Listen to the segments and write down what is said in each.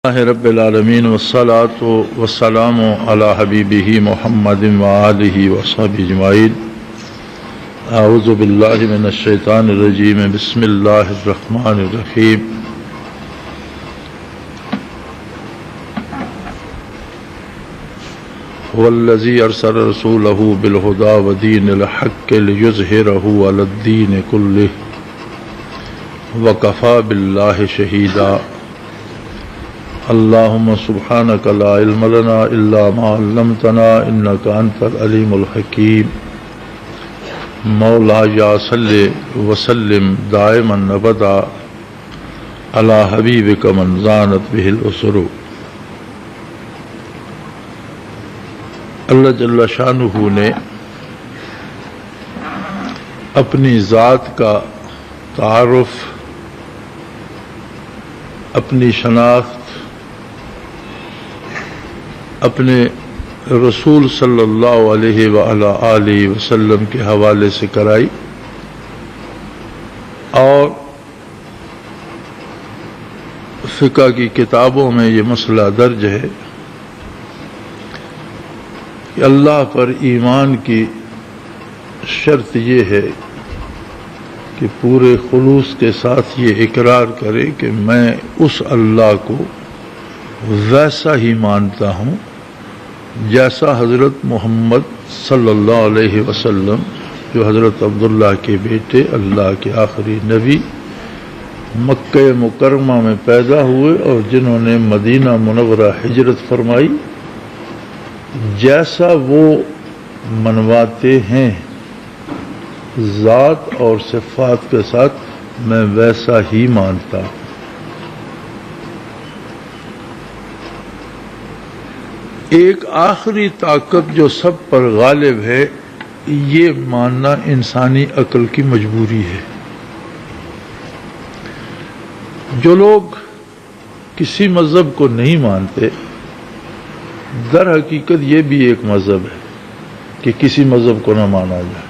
رب العالمین والصلاة والسلام علی حبیبہ محمد وآلہ وصحبہ اجمعین۔ اعوذ باللہ من الشیطان الرجیم، بسم اللہ الرحمن الرحیم۔ والذی ارسل رسولہ بالہدی ودین الحق لیظہرہ علی الدین کلہ وکفی باللہ شہیدا۔ اللہم سبحانک لا علم لنا الا ما علمتنا انک انت العلیم الحکیم۔ مولایا صلی وسلم دائما ابدا علی حبیبک من زانت بہ الاسر۔ اللہ جل شانہ نے اپنی ذات کا تعارف، اپنی شناخت اپنے رسول صلی اللہ علیہ وآلہ آلہ وسلم کے حوالے سے کرائی، اور فقہ کی کتابوں میں یہ مسئلہ درج ہے کہ اللہ پر ایمان کی شرط یہ ہے کہ پورے خلوص کے ساتھ یہ اقرار کرے کہ میں اس اللہ کو ویسا ہی مانتا ہوں جیسا حضرت محمد صلی اللہ علیہ وسلم، جو حضرت عبداللہ کے بیٹے، اللہ کے آخری نبی، مکہ مکرمہ میں پیدا ہوئے اور جنہوں نے مدینہ منورہ ہجرت فرمائی، جیسا وہ منواتے ہیں ذات اور صفات کے ساتھ، میں ویسا ہی مانتا ہوں۔ ایک آخری طاقت جو سب پر غالب ہے، یہ ماننا انسانی عقل کی مجبوری ہے۔ جو لوگ کسی مذہب کو نہیں مانتے، در حقیقت یہ بھی ایک مذہب ہے کہ کسی مذہب کو نہ مانا جائے،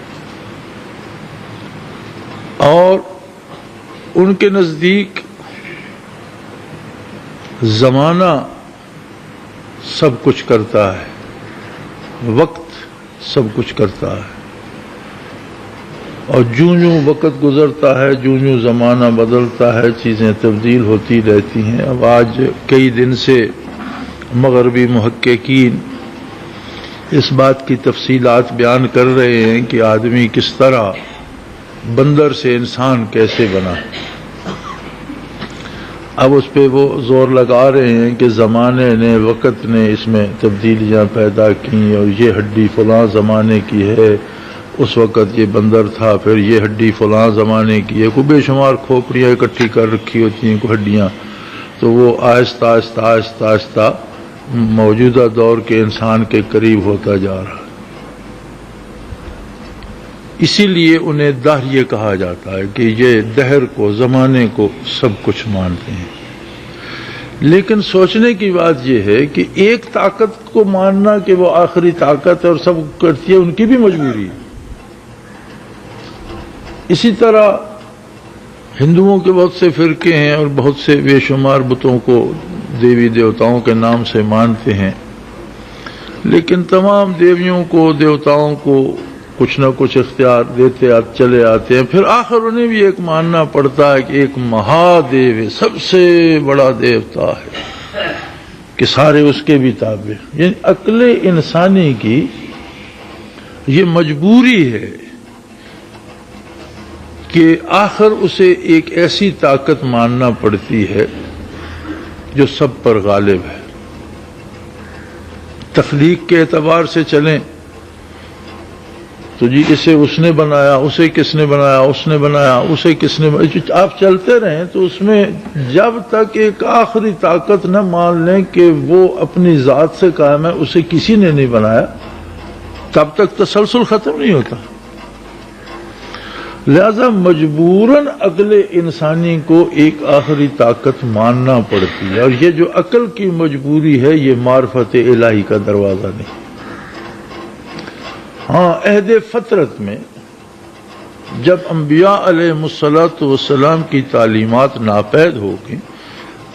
اور ان کے نزدیک زمانہ سب کچھ کرتا ہے، وقت سب کچھ کرتا ہے، اور جوں جوں وقت گزرتا ہے، جوں جوں زمانہ بدلتا ہے، چیزیں تبدیل ہوتی رہتی ہیں۔ اب آج کئی دن سے مغربی محققین اس بات کی تفصیلات بیان کر رہے ہیں کہ آدمی کس طرح بندر سے انسان کیسے بنا۔ اب اس پہ وہ زور لگا رہے ہیں کہ زمانے نے، وقت نے اس میں تبدیلیاں پیدا کی، اور یہ ہڈی فلاں زمانے کی ہے، اس وقت یہ بندر تھا، پھر یہ ہڈی فلاں زمانے کی ہے۔ کوئی بے شمار کھوپڑیاں اکٹھی کر رکھی ہوتی ہیں، کوئی ہڈیاں، تو وہ آہستہ آہستہ آہستہ آہستہ موجودہ دور کے انسان کے قریب ہوتا جا رہا ہے۔ اسی لیے انہیں دہر یہ کہا جاتا ہے کہ یہ دہر کو، زمانے کو سب کچھ مانتے ہیں۔ لیکن سوچنے کی بات یہ ہے کہ ایک طاقت کو ماننا کہ وہ آخری طاقت ہے اور سب کرتی ہے، ان کی بھی مجبوری ہے۔ اسی طرح ہندوؤں کے بہت سے فرقے ہیں اور بہت سے بے شمار بتوں کو دیوی دیوتاؤں کے نام سے مانتے ہیں، لیکن تمام دیویوں کو، دیوتاؤں کو کچھ نہ کچھ اختیار دیتے چلے آتے ہیں۔ پھر آخر انہیں بھی ایک ماننا پڑتا ہے کہ ایک مہادیو ہے، سب سے بڑا دیوتا ہے، کہ سارے اس کے بھی تابع۔ یعنی عقل انسانی کی یہ مجبوری ہے کہ آخر اسے ایک ایسی طاقت ماننا پڑتی ہے جو سب پر غالب ہے۔ تخلیق کے اعتبار سے چلیں تو جی اسے اس نے بنایا، اسے کس نے بنایا، اس نے بنایا، اسے کس نے بنایا، آپ چلتے رہیں تو اس میں جب تک ایک آخری طاقت نہ مان لیں کہ وہ اپنی ذات سے قائم ہے، اسے کسی نے نہیں بنایا، تب تک تسلسل ختم نہیں ہوتا۔ لہذا مجبوراً عقل انسانی کو ایک آخری طاقت ماننا پڑتی ہے، اور یہ جو عقل کی مجبوری ہے، یہ معرفت الہی کا دروازہ نہیں۔ ہاں، عہد فطرت میں جب انبیاء علیہ الصلوۃ والسلام کی تعلیمات ناپید ہو گئیں،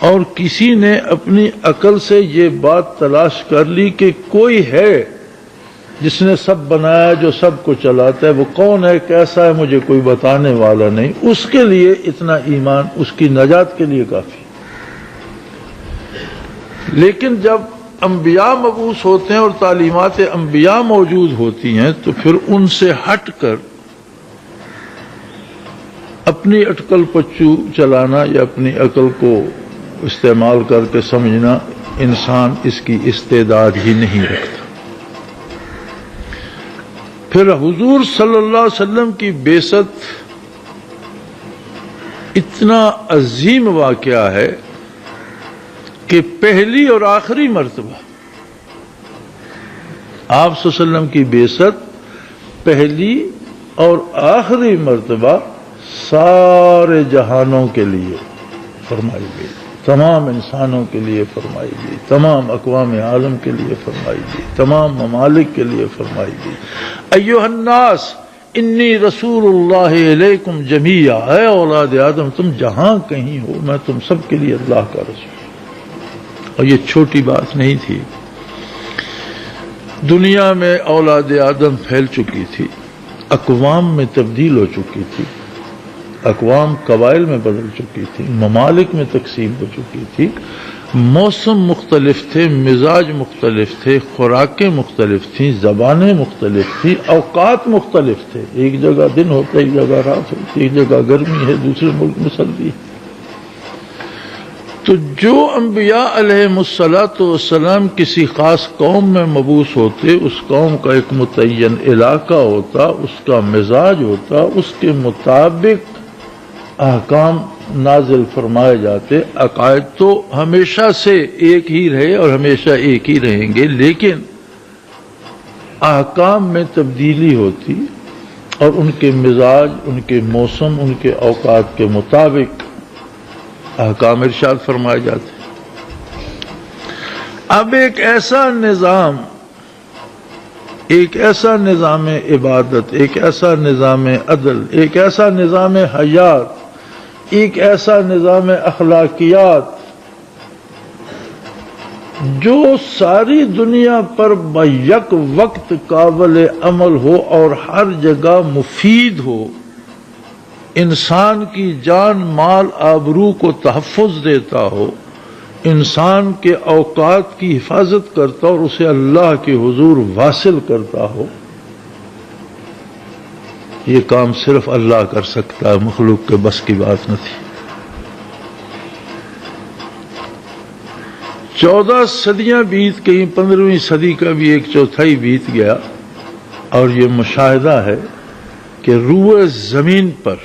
اور کسی نے اپنی عقل سے یہ بات تلاش کر لی کہ کوئی ہے جس نے سب بنایا، جو سب کو چلاتا ہے، وہ کون ہے، کیسا ہے، مجھے کوئی بتانے والا نہیں، اس کے لیے اتنا ایمان اس کی نجات کے لیے کافی۔ لیکن جب انبیاء مبعوث ہوتے ہیں اور تعلیمات انبیاء موجود ہوتی ہیں تو پھر ان سے ہٹ کر اپنی اٹکل پچو چلانا یا اپنی عقل کو استعمال کر کے سمجھنا، انسان اس کی استعداد ہی نہیں رکھتا۔ پھر حضور صلی اللہ علیہ وسلم کی بعثت اتنا عظیم واقعہ ہے کہ پہلی اور آخری مرتبہ آپ صلی اللہ علیہ وسلم کی بعثت پہلی اور آخری مرتبہ سارے جہانوں کے لیے فرمائی گئی، تمام انسانوں کے لیے فرمائی گئی، تمام اقوام عالم کے لیے فرمائی گئی، تمام ممالک کے لیہ فرمائی گئی۔ ایھا الناس انی رسول اللہ علیکم جمیعا، اے اولاد آدم تم جہاں کہیں ہو میں تم سب کے لیے اللہ کا رسول۔ اور یہ چھوٹی بات نہیں تھی، دنیا میں اولاد آدم پھیل چکی تھی، اقوام میں تبدیل ہو چکی تھی، اقوام قبائل میں بدل چکی تھی، ممالک میں تقسیم ہو چکی تھی، موسم مختلف تھے، مزاج مختلف تھے، خوراکیں مختلف تھیں، زبانیں مختلف تھیں، اوقات مختلف تھے، ایک جگہ دن ہوتا ہے، ایک جگہ رات ہوتی ہے، ایک جگہ گرمی ہے، دوسرے ملک میں سردی ہے۔ تو جو انبیاء علیہم السلام کسی خاص قوم میں مبعوث ہوتے، اس قوم کا ایک متعین علاقہ ہوتا، اس کا مزاج ہوتا، اس کے مطابق احکام نازل فرمائے جاتے۔ عقائد تو ہمیشہ سے ایک ہی رہے اور ہمیشہ ایک ہی رہیں گے، لیکن احکام میں تبدیلی ہوتی اور ان کے مزاج، ان کے موسم، ان کے اوقات کے مطابق احکام ارشاد فرمائے جاتے۔ اب ایک ایسا نظام عبادت، ایک ایسا نظام عدل، ایک ایسا نظام حیات، ایک ایسا نظام اخلاقیات جو ساری دنیا پر بیک وقت قابل عمل ہو اور ہر جگہ مفید ہو، انسان کی جان مال آبرو کو تحفظ دیتا ہو، انسان کے اوقات کی حفاظت کرتا اور اسے اللہ کے حضور واصل کرتا ہو، یہ کام صرف اللہ کر سکتا ہے، مخلوق کے بس کی بات نہ تھی۔ 14 صدیاں بیت گئیں، 15ویں صدی کا بھی ایک چوتھائی بیت گیا، اور یہ مشاہدہ ہے کہ روئے زمین پر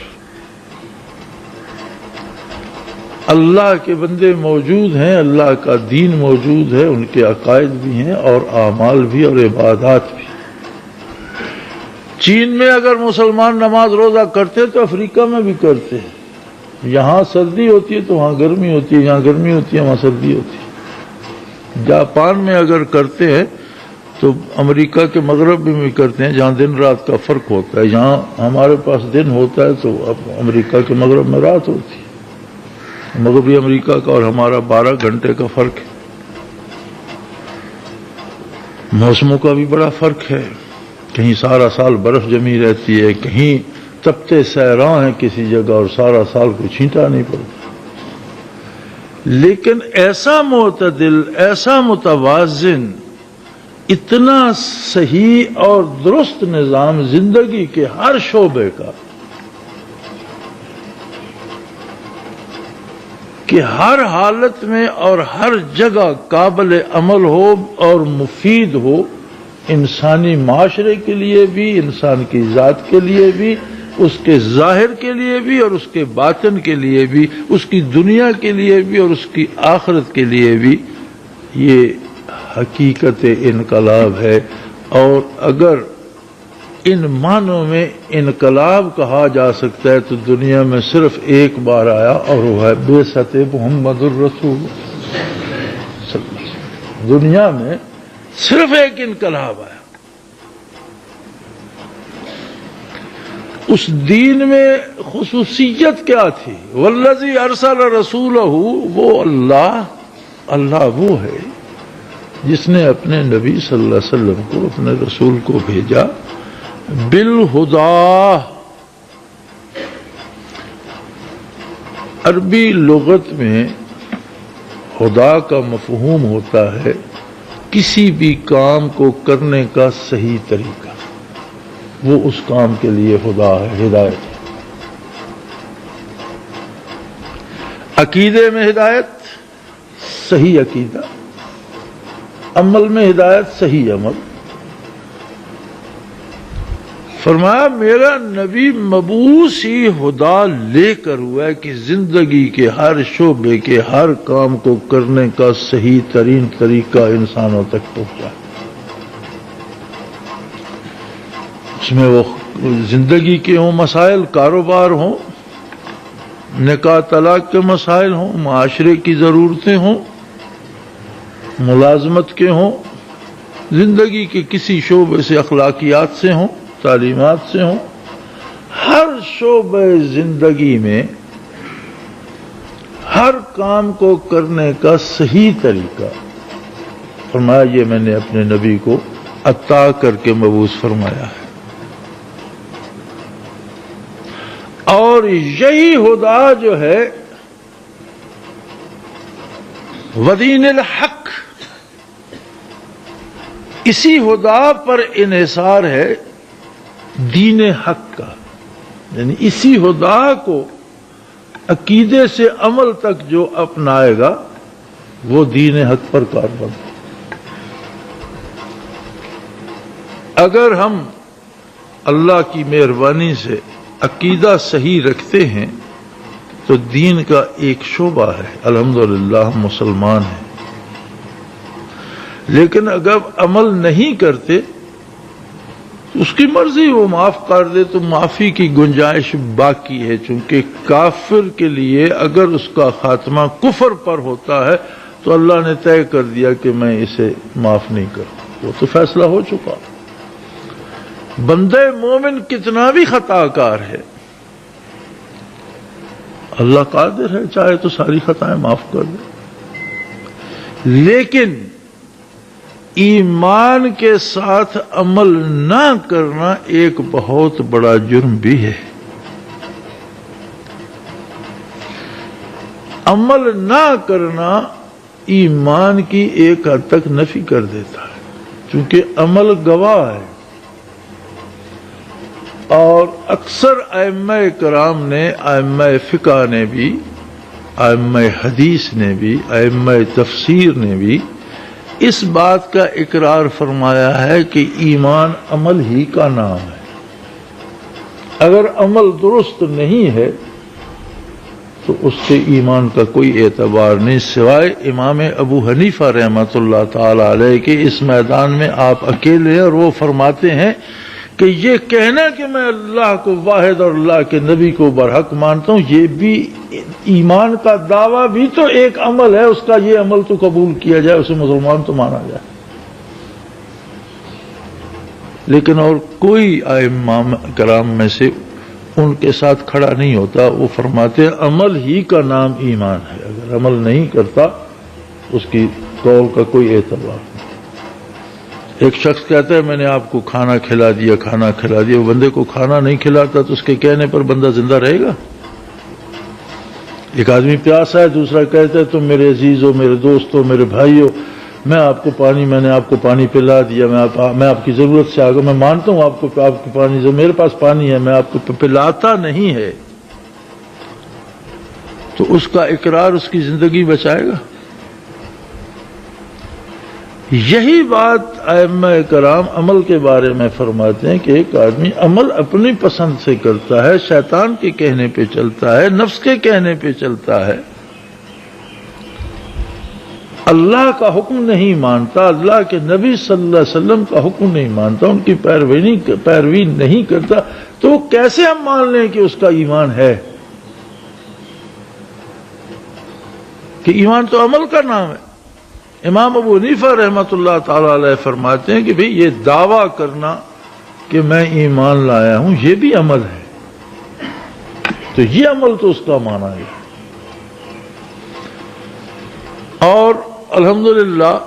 اللہ کے بندے موجود ہیں، اللہ کا دین موجود ہے، ان کے عقائد بھی ہیں اور اعمال بھی اور عبادات بھی۔ چین میں اگر مسلمان نماز روزہ کرتے تو افریقہ میں بھی کرتے ہیں، یہاں سردی ہوتی ہے تو وہاں گرمی ہوتی ہے، یہاں گرمی ہوتی ہے وہاں سردی ہوتی ہے۔ جاپان میں اگر کرتے ہیں تو امریکہ کے مغرب میں بھی کرتے ہیں، جہاں دن رات کا فرق ہوتا ہے، یہاں ہمارے پاس دن ہوتا ہے تو اب امریکہ کے مغرب میں رات ہوتی ہے، مغربی امریکہ کا اور ہمارا 12 گھنٹے کا فرق ہے۔ موسموں کا بھی بڑا فرق ہے، کہیں سارا سال برف جمی رہتی ہے، کہیں تپتے سیراں ہیں کسی جگہ اور سارا سال کوئی چھینٹا نہیں پڑتا۔ لیکن ایسا معتدل، ایسا متوازن، اتنا صحیح اور درست نظام زندگی کے ہر شعبے کا کہ ہر حالت میں اور ہر جگہ قابل عمل ہو اور مفید ہو، انسانی معاشرے کے لیے بھی، انسان کی ذات کے لیے بھی، اس کے ظاہر کے لیے بھی اور اس کے باطن کے لیے بھی، اس کی دنیا کے لیے بھی اور اس کی آخرت کے لیے بھی، یہ حقیقت انقلاب ہے۔ اور اگر ان معنوں میں انقلاب کہا جا سکتا ہے تو دنیا میں صرف ایک بار آیا اور وہ ہے بعثت محمد الرسول صلی اللہ علیہ وسلم۔ دنیا میں صرف ایک انقلاب آیا۔ اس دین میں خصوصیت کیا تھی؟ والذی ارسل رسولہ، وہ اللہ وہ ہے جس نے اپنے نبی صلی اللہ علیہ وسلم کو، اپنے رسول کو بھیجا بالہدا۔ عربی لغت میں ہدا کا مفہوم ہوتا ہے کسی بھی کام کو کرنے کا صحیح طریقہ، وہ اس کام کے لیے ہدا ہے، ہدایت ہے۔ عقیدے میں ہدایت، صحیح عقیدہ، عمل میں ہدایت، صحیح عمل۔ فرمایا میرا نبی مبعوث ہی ہدا لے کر ہوا ہے کہ زندگی کے ہر شعبے کے ہر کام کو کرنے کا صحیح ترین طریقہ انسانوں تک پہنچا۔ اس میں وہ زندگی کے ہوں مسائل، کاروبار ہوں، نکاح طلاق کے مسائل ہوں، معاشرے کی ضرورتیں ہوں، ملازمت کے ہوں، زندگی کے کسی شعبے سے، اخلاقیات سے ہوں، تعلیمات سے ہوں، ہر شعبہ زندگی میں ہر کام کو کرنے کا صحیح طریقہ فرمایا یہ میں نے اپنے نبی کو عطا کر کے مبعوث فرمایا ہے۔ اور یہی ہدا جو ہے ودین الحق، اسی ہدا پر انحصار ہے دین حق کا، یعنی اسی ہدا کو عقیدے سے عمل تک جو اپنائے گا وہ دین حق پر کاربند۔ اگر ہم اللہ کی مہربانی سے عقیدہ صحیح رکھتے ہیں تو دین کا ایک شعبہ ہے، الحمدللہ ہم مسلمان ہیں۔ لیکن اگر عمل نہیں کرتے اس کی مرضی، وہ معاف کر دے تو معافی کی گنجائش باقی ہے، چونکہ کافر کے لیے اگر اس کا خاتمہ کفر پر ہوتا ہے تو اللہ نے طے کر دیا کہ میں اسے معاف نہیں کروں، وہ تو فیصلہ ہو چکا۔ بندے مومن کتنا بھی خطا کار ہے، اللہ قادر ہے چاہے تو ساری خطائیں معاف کر دے، لیکن ایمان کے ساتھ عمل نہ کرنا ایک بہت بڑا جرم بھی ہے۔ عمل نہ کرنا ایمان کی ایک حد تک نفی کر دیتا ہے، چونکہ عمل گواہ ہے۔ اور اکثر ائمہ کرام نے، ائمہ فقہ نے بھی، ائمہ حدیث نے بھی، ائمہ تفسیر نے بھی اس بات کا اقرار فرمایا ہے کہ ایمان عمل ہی کا نام ہے۔ اگر عمل درست نہیں ہے تو اس سے ایمان کا کوئی اعتبار نہیں، سوائے امام ابو حنیفہ رحمۃ اللہ تعالی علیہ کے اس میدان میں آپ اکیلے ہیں، اور وہ فرماتے ہیں کہ یہ کہنا کہ میں اللہ کو واحد اور اللہ کے نبی کو برحق مانتا ہوں، یہ بھی ایمان کا دعویٰ بھی تو ایک عمل ہے، اس کا یہ عمل تو قبول کیا جائے، اسے مسلمان تو مانا جائے۔ لیکن اور کوئی ائمہ کرام میں سے ان کے ساتھ کھڑا نہیں ہوتا، وہ فرماتے ہیں عمل ہی کا نام ایمان ہے، اگر عمل نہیں کرتا اس کی قول کا کوئی اعتبار نہیں۔ ایک شخص کہتا ہے میں نے آپ کو کھانا کھلا دیا، کھانا کھلا دیا، وہ بندے کو کھانا نہیں کھلاتا تو اس کے کہنے پر بندہ زندہ رہے گا؟ ایک آدمی پیاسا ہے، دوسرا کہتا ہے تم میرے عزیز ہو، میرے دوست ہو، میرے بھائی ہو، میں نے آپ کو پانی پلا دیا، میں آپ کی ضرورت سے آگا، میں مانتا ہوں آپ کی پانی، میرے پاس پانی ہے، میں آپ کو پلاتا نہیں ہے تو اس کا اقرار اس کی زندگی بچائے گا؟ یہی بات ائمہ کرام عمل کے بارے میں فرماتے ہیں کہ ایک آدمی عمل اپنی پسند سے کرتا ہے، شیطان کے کہنے پہ چلتا ہے، نفس کے کہنے پہ چلتا ہے، اللہ کا حکم نہیں مانتا، اللہ کے نبی صلی اللہ علیہ وسلم کا حکم نہیں مانتا، ان کی پیروی نہیں کرتا، تو کیسے ہم مان لیں کہ اس کا ایمان ہے؟ کہ ایمان تو عمل کا نام ہے۔ امام ابو حنیفہ رحمۃ اللہ تعالی علیہ فرماتے ہیں کہ بھئی یہ دعویٰ کرنا کہ میں ایمان لایا ہوں یہ بھی عمل ہے، تو یہ عمل تو اس کا معنی ہے. اور الحمدللہ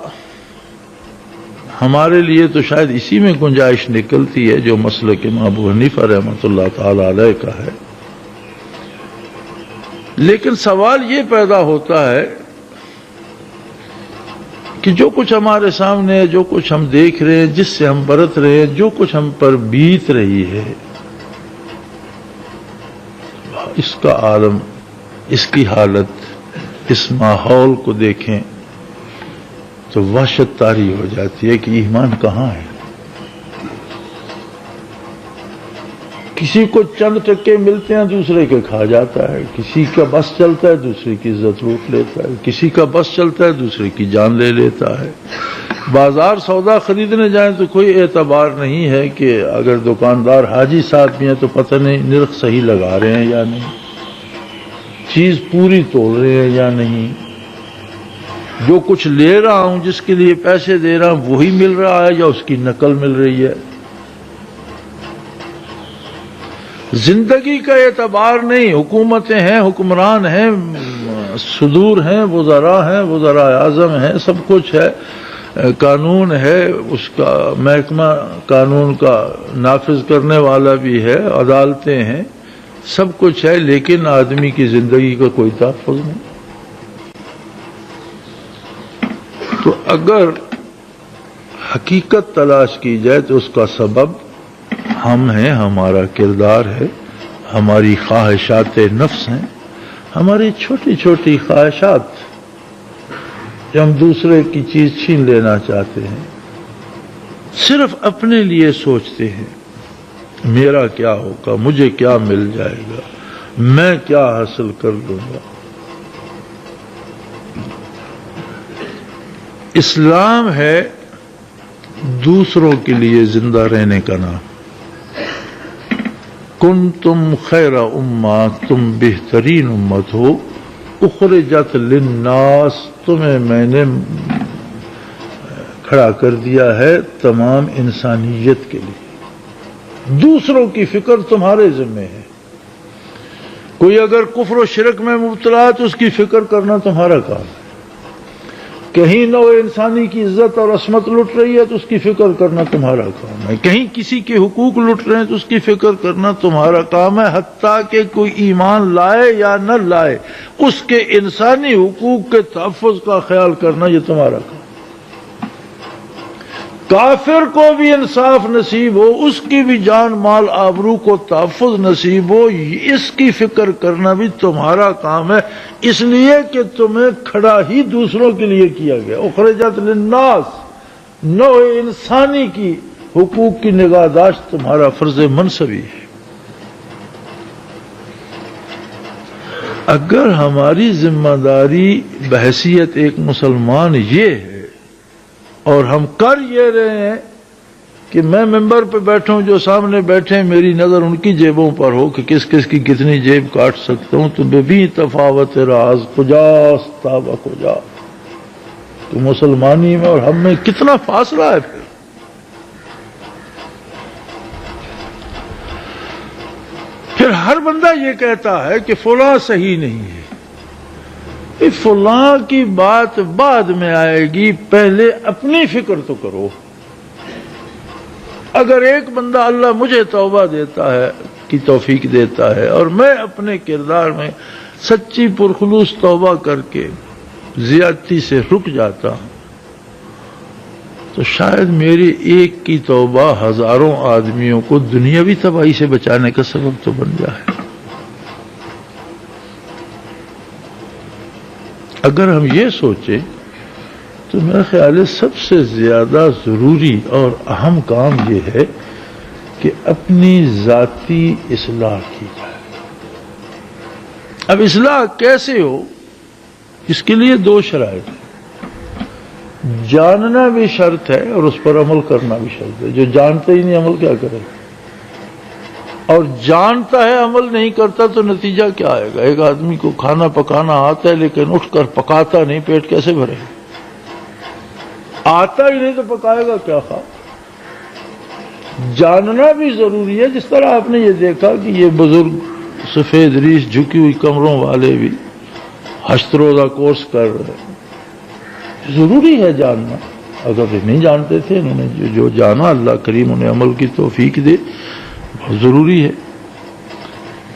ہمارے لیے تو شاید اسی میں گنجائش نکلتی ہے جو مسلک امام ابو حنیفہ رحمۃ اللہ تعالی علیہ کا ہے. لیکن سوال یہ پیدا ہوتا ہے کہ جو کچھ ہمارے سامنے ہے، جو کچھ ہم دیکھ رہے ہیں، جس سے ہم برت رہے ہیں، جو کچھ ہم پر بیت رہی ہے، اس کا عالم، اس کی حالت، اس ماحول کو دیکھیں تو وحشت طاری ہو جاتی ہے کہ ایمان کہاں ہے. کسی کو چند ٹکے ملتے ہیں دوسرے کے کھا جاتا ہے، کسی کا بس چلتا ہے دوسرے کی عزت لوٹ لیتا ہے، کسی کا بس چلتا ہے دوسرے کی جان لے لیتا ہے. بازار سودا خریدنے جائیں تو کوئی اعتبار نہیں ہے کہ اگر دکاندار حاجی صاحب بھی ہیں تو پتہ نہیں نرخ صحیح لگا رہے ہیں یا نہیں، چیز پوری تول رہے ہیں یا نہیں، جو کچھ لے رہا ہوں، جس کے لیے پیسے دے رہا ہوں وہی مل رہا ہے یا اس کی نقل مل رہی ہے. زندگی کا اعتبار نہیں. حکومتیں ہیں، حکمران ہیں، صدور ہیں، وزراء ہیں، وزراء اعظم ہیں، سب کچھ ہے، قانون ہے، اس کا محکمہ قانون کا نافذ کرنے والا بھی ہے، عدالتیں ہیں، سب کچھ ہے، لیکن آدمی کی زندگی کا کوئی تحفظ نہیں. تو اگر حقیقت تلاش کی جائے تو اس کا سبب ہم ہیں، ہمارا کردار ہے، ہماری خواہشات نفس ہیں، ہماری چھوٹی چھوٹی خواہشات جو ہم دوسرے کی چیز چھین لینا چاہتے ہیں، صرف اپنے لیے سوچتے ہیں میرا کیا ہوگا، مجھے کیا مل جائے گا، میں کیا حاصل کر لوں گا. اسلام ہے دوسروں کے لیے زندہ رہنے کا نام. کنتم خیر امہ، تم بہترین امت ہو، اخرجت للناس، تمہیں میں نے کھڑا کر دیا ہے تمام انسانیت کے لیے. دوسروں کی فکر تمہارے ذمہ ہے. کوئی اگر کفر و شرک میں مبتلا ہے تو اس کی فکر کرنا تمہارا کام ہے. کہیں نوع انسانی کی عزت اور عصمت لٹ رہی ہے تو اس کی فکر کرنا تمہارا کام ہے. کہیں کسی کے حقوق لٹ رہے ہیں تو اس کی فکر کرنا تمہارا کام ہے. حتیٰ کہ کوئی ایمان لائے یا نہ لائے، اس کے انسانی حقوق کے تحفظ کا خیال کرنا یہ تمہارا کام ہے. کافر کو بھی انصاف نصیب ہو، اس کی بھی جان مال آبرو کو تحفظ نصیب ہو، اس کی فکر کرنا بھی تمہارا کام ہے. اس لیے کہ تمہیں کھڑا ہی دوسروں کے لیے کیا گیا. اخرجت للناس، نوع انسانی کی حقوق کی نگہداشت تمہارا فرض منصبی ہے. اگر ہماری ذمہ داری بحیثیت ایک مسلمان یہ ہے اور ہم کر یہ رہے ہیں کہ میں ممبر پہ بیٹھا ہوں، جو سامنے بیٹھے ہیں میری نظر ان کی جیبوں پر ہو کہ کس کس کی کتنی جیب کاٹ سکتا ہوں، تو بے بھی تفاوت راز کجاست و کجا، تو مسلمانی میں اور ہم میں کتنا فاصلہ ہے. پھر ہر بندہ یہ کہتا ہے کہ فلاں صحیح نہیں ہے. فلاں کی بات بعد میں آئے گی، پہلے اپنی فکر تو کرو. اگر ایک بندہ اللہ مجھے توبہ دیتا ہے، کی توفیق دیتا ہے، اور میں اپنے کردار میں سچی پرخلوص توبہ کر کے زیادتی سے رک جاتا ہوں، تو شاید میری ایک کی توبہ ہزاروں آدمیوں کو دنیاوی تباہی سے بچانے کا سبب تو بن جائے. اگر ہم یہ سوچیں تو میرا خیال ہے سب سے زیادہ ضروری اور اہم کام یہ ہے کہ اپنی ذاتی اصلاح کی جائے. اب اصلاح کیسے ہو؟ اس کے لیے دو شرائط ہیں. جاننا بھی شرط ہے اور اس پر عمل کرنا بھی شرط ہے. جو جانتا ہی نہیں عمل کیا کرے گا؟ اور جانتا ہے عمل نہیں کرتا تو نتیجہ کیا آئے گا؟ ایک آدمی کو کھانا پکانا آتا ہے لیکن اٹھ کر پکاتا نہیں، پیٹ کیسے بھرے گا؟ آتا ہی نہیں تو پکائے گا کیا خواہ؟ جاننا بھی ضروری ہے. جس طرح آپ نے یہ دیکھا کہ یہ بزرگ سفید ریش جھکی ہوئی کمروں والے بھی 8 روزہ کورس کر رہے ہیں. ضروری ہے جاننا. اگر نہیں جانتے تھے انہوں نے جو جانا، اللہ کریم انہیں عمل کی توفیق دے، بہت ضروری ہے.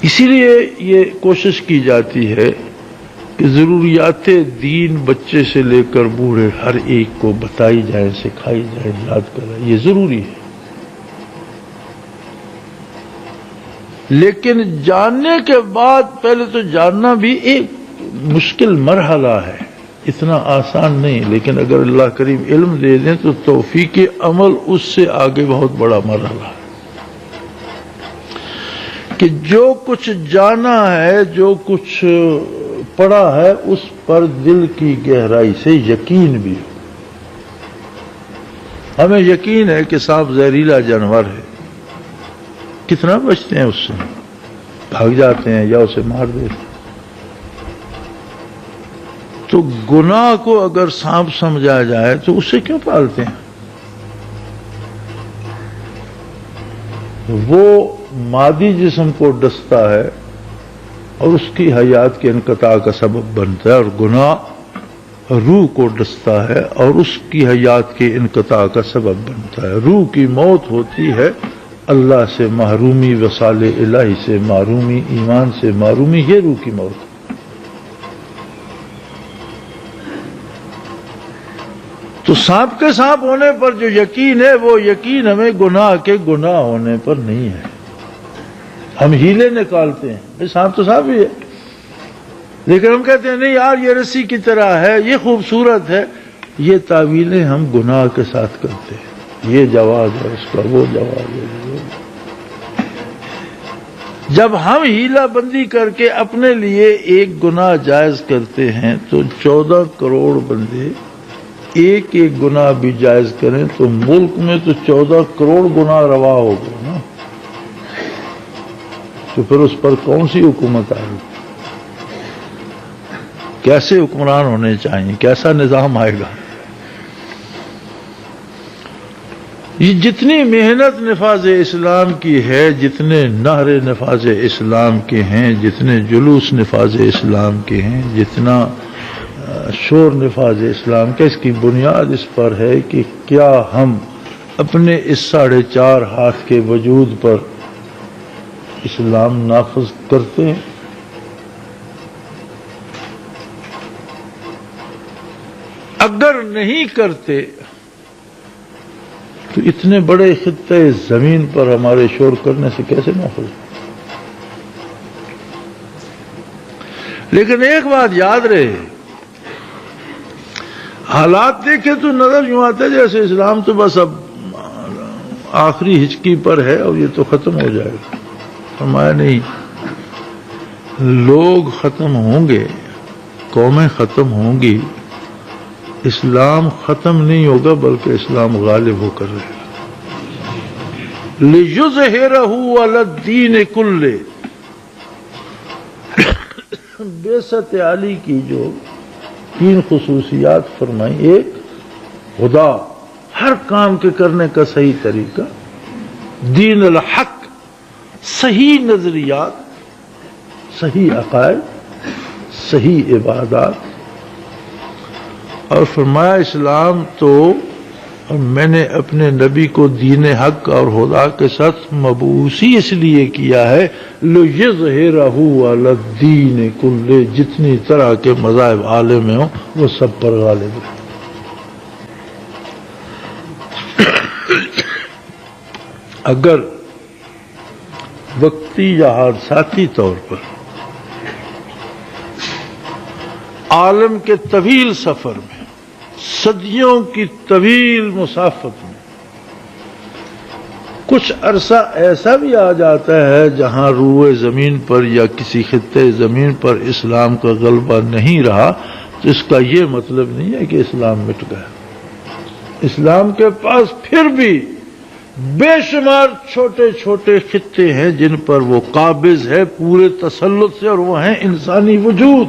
اسی لیے یہ کوشش کی جاتی ہے کہ ضروریات دین بچے سے لے کر بوڑھے ہر ایک کو بتائی جائیں، سکھائی جائیں، یاد کرائیں. یہ ضروری ہے. لیکن جاننے کے بعد پہلے تو جاننا بھی ایک مشکل مرحلہ ہے، اتنا آسان نہیں. لیکن اگر اللہ کریم علم دے دیں تو توفیق عمل اس سے آگے بہت بڑا مرحلہ ہے کہ جو کچھ جانا ہے، جو کچھ پڑھا ہے، اس پر دل کی گہرائی سے یقین بھی ہو. ہمیں یقین ہے کہ سانپ زہریلا جانور ہے، کتنا بچتے ہیں اس سے، بھاگ جاتے ہیں یا اسے مار دیتے ہیں. تو گناہ کو اگر سانپ سمجھا جائے تو اسے کیوں پالتے ہیں؟ وہ مادی جسم کو ڈستا ہے اور اس کی حیات کے انقطاع کا سبب بنتا ہے، اور گناہ روح کو ڈستا ہے اور اس کی حیات کے انقطاع کا سبب بنتا ہے. روح کی موت ہوتی ہے اللہ سے محرومی، وصال الہی سے محرومی، ایمان سے محرومی، یہ روح کی موت. تو سانپ کے سانپ ہونے پر جو یقین ہے، وہ یقین ہمیں گناہ کے گناہ ہونے پر نہیں ہے. ہم ہیلے نکالتے ہیں، بھئی سانپ تو سانپ ہی ہے، لیکن ہم کہتے ہیں نہیں یار یہ رسی کی طرح ہے، یہ خوبصورت ہے. یہ تعویلیں ہم گناہ کے ساتھ کرتے ہیں. یہ جواز ہے اس کا، وہ جواز ہے. جب ہم ہیلا بندی کر کے اپنے لیے ایک گناہ جائز کرتے ہیں تو 14 کروڑ بندے ایک ایک گناہ بھی جائز کریں تو ملک میں تو 14 کروڑ گناہ روا ہو گئے نا. تو پھر اس پر کون سی حکومت آئے گی؟ کیسے حکمران ہونے چاہیے؟ کیسا نظام آئے گا؟ یہ جتنی محنت نفاذ اسلام کی ہے، جتنے نہر نفاذ اسلام کے ہیں، جتنے جلوس نفاذ اسلام کے ہیں، جتنا شور نفاذ اسلام کا، اس کی بنیاد اس پر ہے کہ کیا ہم اپنے اس 4.5 ہاتھ کے وجود پر اسلام نافذ کرتے ہیں؟ اگر نہیں کرتے تو اتنے بڑے خطے زمین پر ہمارے شور کرنے سے کیسے محفوظ؟ لیکن ایک بات یاد رہے، حالات دیکھے تو نظر یوں آتا ہے جیسے اسلام تو بس اب آخری ہچکی پر ہے اور یہ تو ختم ہو جائے گا. فرمایا نہیں، لوگ ختم ہوں گے، قومیں ختم ہوں گی، اسلام ختم نہیں ہوگا بلکہ اسلام غالب ہو کر رہے گا. لِيُظْهِرَهُ عَلَى الدِّينِ كُلِّهِ. بعثت علی کی جو 3 خصوصیات فرمائی، ایک خدا، ہر کام کے کرنے کا صحیح طریقہ، دین الحق، صحیح نظریات، صحیح عقائد، صحیح عبادات، اور فرمایا اسلام تو میں نے اپنے نبی کو دین حق اور خدا کے ساتھ مبعوثی اس لیے کیا ہے لِيُظْهِرَهُ عَلَى الدِّينِ كُلِّهِ، جتنی طرح کے مذاہب عالم میں ہوں وہ سب پر غالب ہے. اگر وقتی یا حادثاتی طور پر عالم کے طویل سفر میں، صدیوں کی طویل مسافت میں کچھ عرصہ ایسا بھی آ جاتا ہے جہاں روئے زمین پر یا کسی خطے زمین پر اسلام کا غلبہ نہیں رہا، تو اس کا یہ مطلب نہیں ہے کہ اسلام مٹ گیا. اسلام کے پاس پھر بھی بے شمار چھوٹے چھوٹے خطے ہیں جن پر وہ قابض ہے پورے تسلط سے، اور وہ ہیں انسانی وجود،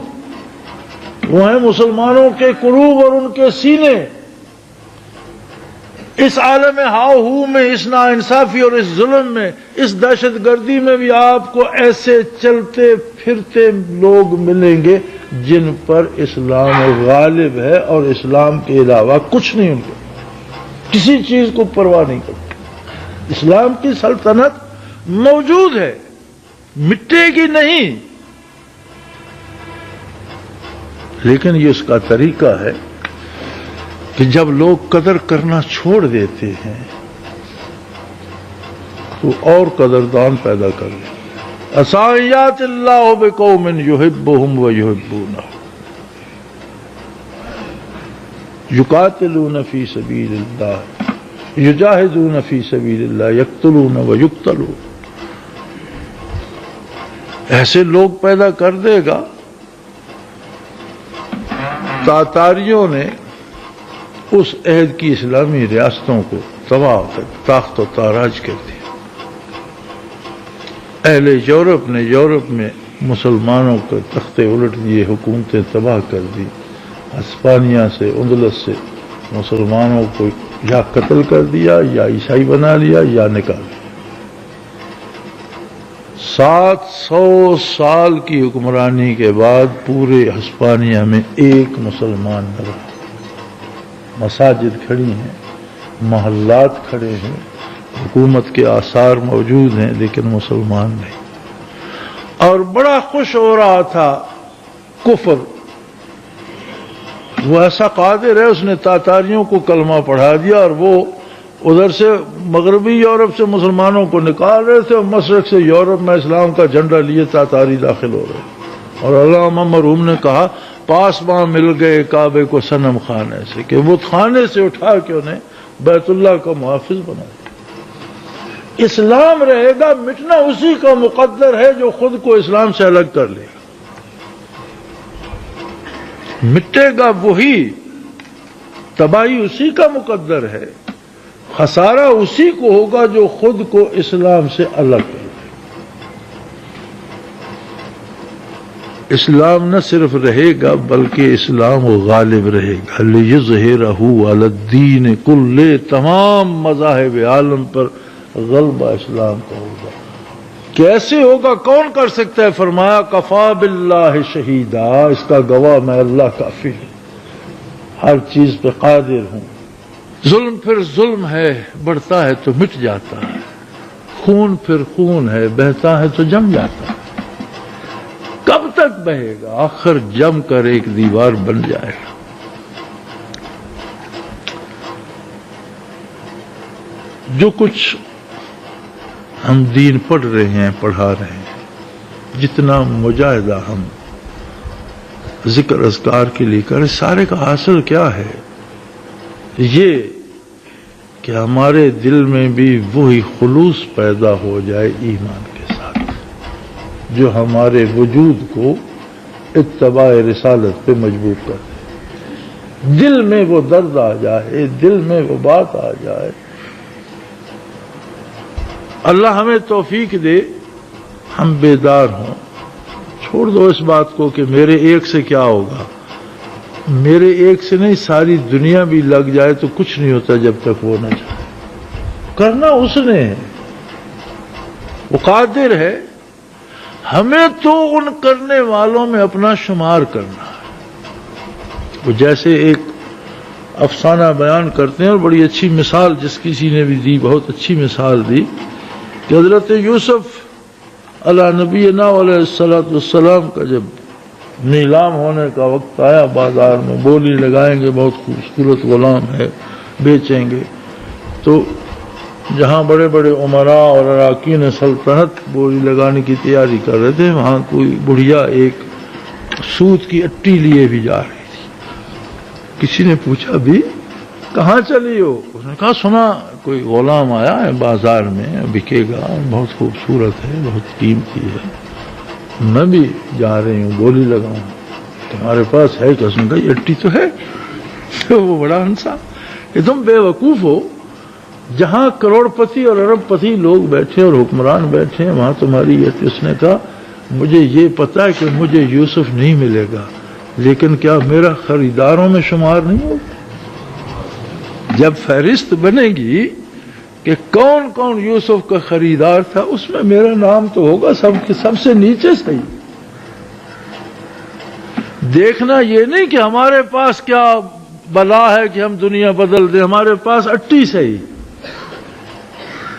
وہ ہیں مسلمانوں کے قلوب اور ان کے سینے. اس عالم ہاؤ ہو میں، اس ناانصافی اور اس ظلم میں، اس دہشت گردی میں بھی آپ کو ایسے چلتے پھرتے لوگ ملیں گے جن پر اسلام غالب ہے اور اسلام کے علاوہ کچھ نہیں، ان کو کسی چیز کو پرواہ نہیں کرتے۔ اسلام کی سلطنت موجود ہے، مٹے گی نہیں، لیکن یہ اس کا طریقہ ہے کہ جب لوگ قدر کرنا چھوڑ دیتے ہیں تو اور قدردان پیدا کر لیں۔ عسیات اللہ بقوم یحبہم ویحبونہ یقاتلون فی سبیل اللہ یجاہدون فی سبیل اللہ یقتلون ویقتلون۔ ایسے لوگ پیدا کر دے گا۔ تاتاریوں نے اس عہد کی اسلامی ریاستوں کو تباہ تاخت و تاراج کر دیا۔ اہل یورپ نے یورپ میں مسلمانوں کے تختے الٹ دیے، حکومتیں تباہ کر دی۔ اسپانیہ سے، اندلس سے مسلمانوں کو یا قتل کر دیا یا عیسائی بنا لیا یا نکال دیا۔ 700 سال کی حکمرانی کے بعد پورے ہسپانیہ میں ایک مسلمان نہ رہا۔ مساجد کھڑی ہیں، محلات کھڑے ہیں، حکومت کے آثار موجود ہیں، لیکن مسلمان نہیں۔ اور بڑا خوش ہو رہا تھا کفر، وہ ایسا قادر ہے، اس نے تاتاریوں کو کلمہ پڑھا دیا اور وہ ادھر سے مغربی یورپ سے مسلمانوں کو نکال رہے تھے اور مشرق سے یورپ میں اسلام کا جھنڈا لیے تاتاری داخل ہو رہے۔ اور علامہ مرحوم نے کہا پاسباں مل گئے کعبے کو صنم خانے سے، کہ وہ خانے سے اٹھا کے انہیں بیت اللہ کا محافظ بنا دیا۔ اسلام رہے گا، مٹنا اسی کا مقدر ہے جو خود کو اسلام سے الگ کر لے گا۔ مٹے گا وہی، تباہی اسی کا مقدر ہے، خسارہ اسی کو ہوگا جو خود کو اسلام سے الگ کر لے۔ اسلام نہ صرف رہے گا بلکہ اسلام غالب رہے گا۔ لِيُظْهِرَهُ عَلَى الدِّينِ كُلِّهِ، تمام مذاہب عالم پر غلبہ اسلام کا ہوگا۔ کیسے ہوگا؟ کون کر سکتا ہے؟ فرمایا کفا باللہ شہیدا، اس کا گواہ میں اللہ کافی ہوں، ہر چیز پہ قادر ہوں۔ ظلم پھر ظلم ہے، بڑھتا ہے تو مٹ جاتا ہے، خون پھر خون ہے، بہتا ہے تو جم جاتا ہے۔ کب تک بہے گا؟ آخر جم کر ایک دیوار بن جائے گا۔ جو کچھ ہم دین پڑھ رہے ہیں، پڑھا رہے ہیں، جتنا مجاہدہ ہم ذکر اذکار کے لیے کریں، سارے کا حاصل کیا ہے؟ یہ کہ ہمارے دل میں بھی وہی خلوص پیدا ہو جائے ایمان کے ساتھ جو ہمارے وجود کو اتباع رسالت پہ مجبور کر دے۔ دل میں وہ درد آ جائے، دل میں وہ بات آ جائے۔ اللہ ہمیں توفیق دے، ہم بیدار ہوں۔ چھوڑ دو اس بات کو کہ میرے ایک سے کیا ہوگا، میرے ایک سے نہیں، ساری دنیا بھی لگ جائے تو کچھ نہیں ہوتا جب تک وہ نہ جائے۔ کرنا اس نے ہے، وہ قادر ہے، ہمیں تو ان کرنے والوں میں اپنا شمار کرنا ہے۔ وہ جیسے ایک افسانہ بیان کرتے ہیں، اور بڑی اچھی مثال جس کسی نے بھی دی، بہت اچھی مثال دی، کہ حضرت یوسف علیہ نبینا علیہ السلام کا جب نیلام ہونے کا وقت آیا، بازار میں بولی لگائیں گے، بہت خوبصورت غلام ہے، بیچیں گے، تو جہاں بڑے بڑے امراء اور اراکین سلطنت بولی لگانے کی تیاری کر رہے تھے، وہاں کوئی بڑھیا ایک سوت کی اٹی لیے بھی جا رہی تھی۔ کسی نے پوچھا بھی کہاں چلی ہو؟ اس نے کہا سنا کوئی غلام آیا ہے بازار میں، بکے گا، بہت خوبصورت ہے، بہت قیمتی ہے، میں بھی جا رہی ہوں بولی لگاؤں، تمہارے پاس ہے کیا؟ اس نے کہا یہ اٹی تو ہے۔ وہ بڑا ہنسا کہ تم بے وقوف ہو، جہاں کروڑ پتی اور ارب پتی لوگ بیٹھے اور حکمران بیٹھے ہیں وہاں تمہاری یہ۔ اس نے کہا مجھے یہ پتا ہے کہ مجھے یوسف نہیں ملے گا، لیکن کیا میرا خریداروں میں شمار نہیں ہوگا؟ جب فہرست بنے گی کہ کون کون یوسف کا خریدار تھا، اس میں میرا نام تو ہوگا سب سے نیچے صحیح۔ دیکھنا یہ نہیں کہ ہمارے پاس کیا بلا ہے کہ ہم دنیا بدل دیں، ہمارے پاس اٹی صحیح،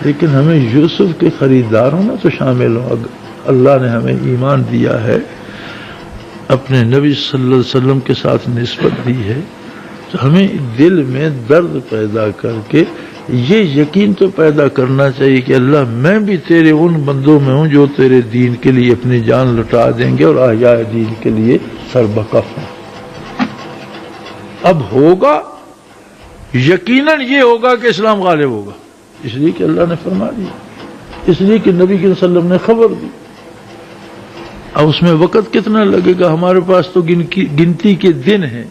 لیکن ہمیں یوسف کے خریداروں میں تو شامل ہو۔ اللہ نے ہمیں ایمان دیا ہے، اپنے نبی صلی اللہ علیہ وسلم کے ساتھ نسبت دی ہے، تو ہمیں دل میں درد پیدا کر کے یہ یقین تو پیدا کرنا چاہیے کہ اللہ میں بھی تیرے ان بندوں میں ہوں جو تیرے دین کے لیے اپنی جان لٹا دیں گے اور احیاء دین کے لیے سربکف ہیں۔ اب ہوگا یقیناً یہ ہوگا کہ اسلام غالب ہوگا، اس لیے کہ اللہ نے فرما دیا، اس لیے کہ نبی صلی اللہ علیہ وسلم نے خبر دی۔ اب اس میں وقت کتنا لگے گا؟ ہمارے پاس تو گنتی کے دن ہیں،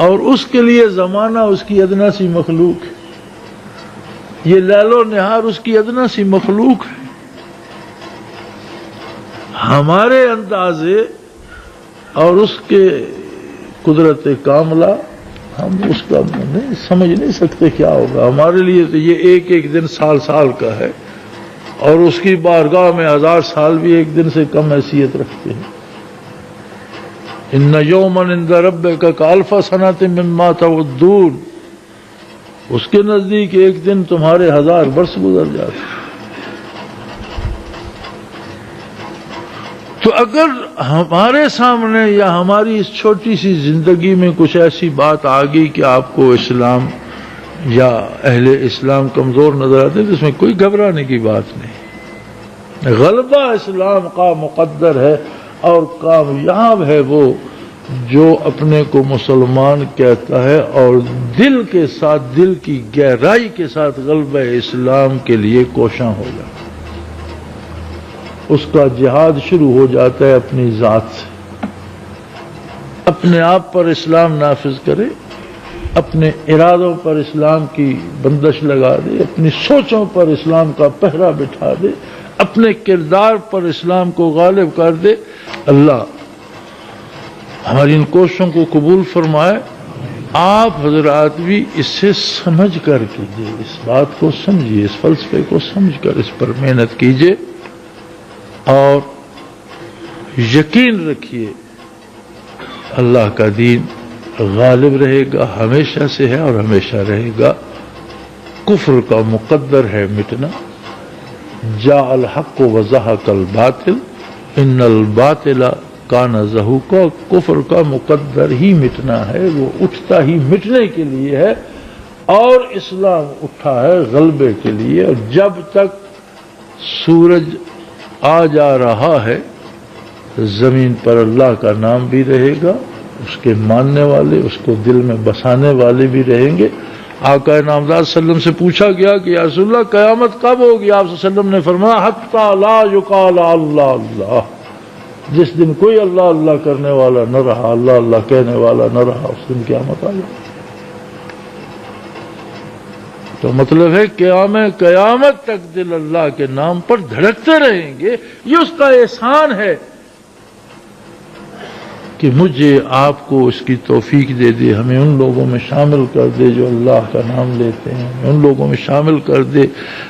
اور اس کے لیے زمانہ اس کی ادنا سی مخلوق ہے، یہ لیل و نہار اس کی ادنا سی مخلوق ہے۔ ہمارے اندازے اور اس کے قدرت کاملہ ہم اس کا نہیں سمجھ نہیں سکتے کیا ہوگا۔ ہمارے لیے تو یہ ایک ایک دن سال سال کا ہے، اور اس کی بارگاہ میں 1000 سال بھی ایک دن سے کم حیثیت رکھتے ہیں۔ ان یوما عند ربک کالف سنۃ مما تعدون، اس کے نزدیک ایک دن تمہارے 1000 برس گزر جاتے ہیں۔ تو اگر ہمارے سامنے یا ہماری اس چھوٹی سی زندگی میں کچھ ایسی بات آ گئی کہ آپ کو اسلام یا اہل اسلام کمزور نظر آتے ہیں، تو اس میں کوئی گھبرانے کی بات نہیں۔ غلبہ اسلام کا مقدر ہے، اور کامیاب ہے وہ جو اپنے کو مسلمان کہتا ہے اور دل کے ساتھ، دل کی گہرائی کے ساتھ غلبہ اسلام کے لیے کوشاں ہو جائے۔ اس کا جہاد شروع ہو جاتا ہے اپنی ذات سے، اپنے آپ پر اسلام نافذ کرے، اپنے ارادوں پر اسلام کی بندش لگا دے، اپنی سوچوں پر اسلام کا پہرا بٹھا دے، اپنے کردار پر اسلام کو غالب کر دے۔ اللہ ہماری ان کوششوں کو قبول فرمائے۔ آپ حضرات بھی اس سے سمجھ کر کیجئے، اس بات کو سمجھیے، اس فلسفے کو سمجھ کر اس پر محنت کیجئے، اور یقین رکھیے اللہ کا دین غالب رہے گا، ہمیشہ سے ہے اور ہمیشہ رہے گا۔ کفر کا مقدر ہے مٹنا، جاء الحق وزہق الباطل ان الباطل کان زہوقا، کفر کا مقدر ہی مٹنا ہے، وہ اٹھتا ہی مٹنے کے لیے ہے، اور اسلام اٹھا ہے غلبے کے لیے۔ اور جب تک سورج آ جا رہا ہے زمین پر اللہ کا نام بھی رہے گا، اس کے ماننے والے، اس کو دل میں بسانے والے بھی رہیں گے۔ آقا نامدار صلی اللہ علیہ وسلم سے پوچھا گیا کہ یا رسول اللہ قیامت کب ہوگی؟ آپ صلی اللہ علیہ وسلم نے فرمایا حتی لا یقال اللہ اللہ، جس دن کوئی اللہ اللہ کرنے والا نہ رہا، اللہ اللہ کہنے والا نہ رہا، اس دن قیامت آ جائے۔ تو مطلب ہے قیامت تک دل اللہ کے نام پر دھڑکتے رہیں گے۔ یہ اس کا احسان ہے کہ مجھے آپ کو اس کی توفیق دے دے، ہمیں ان لوگوں میں شامل کر دے جو اللہ کا نام لیتے ہیں، ہمیں ان لوگوں میں شامل کر دے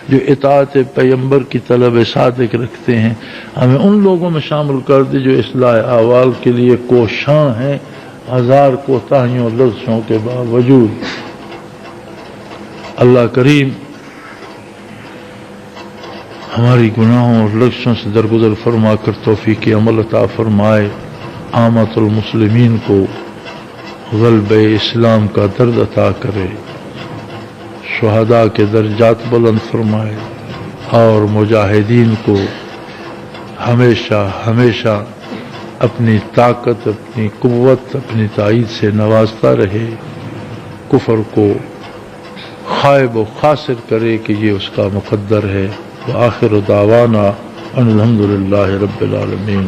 جو اطاعت پیغمبر کی طلب صادق رکھتے ہیں، ہمیں ان لوگوں میں شامل کر دے جو اصلاح احوال کے لیے کوشاں ہیں 1000 کوتاہیوں لغزشوں کے باوجود۔ اللہ کریم ہماری گناہوں اور لغزشوں سے درگزر فرما کر توفیق عمل عطا فرمائے، عامت المسلمین کو غلبہ اسلام کا درد عطا کرے، شہداء کے درجات بلند فرمائے، اور مجاہدین کو ہمیشہ ہمیشہ اپنی طاقت، اپنی قوت، اپنی تائید سے نوازتا رہے، کفر کو خائب و خاسر کرے کہ یہ اس کا مقدر ہے۔ وآخر دعوانا ان الحمد للہ رب العالمین۔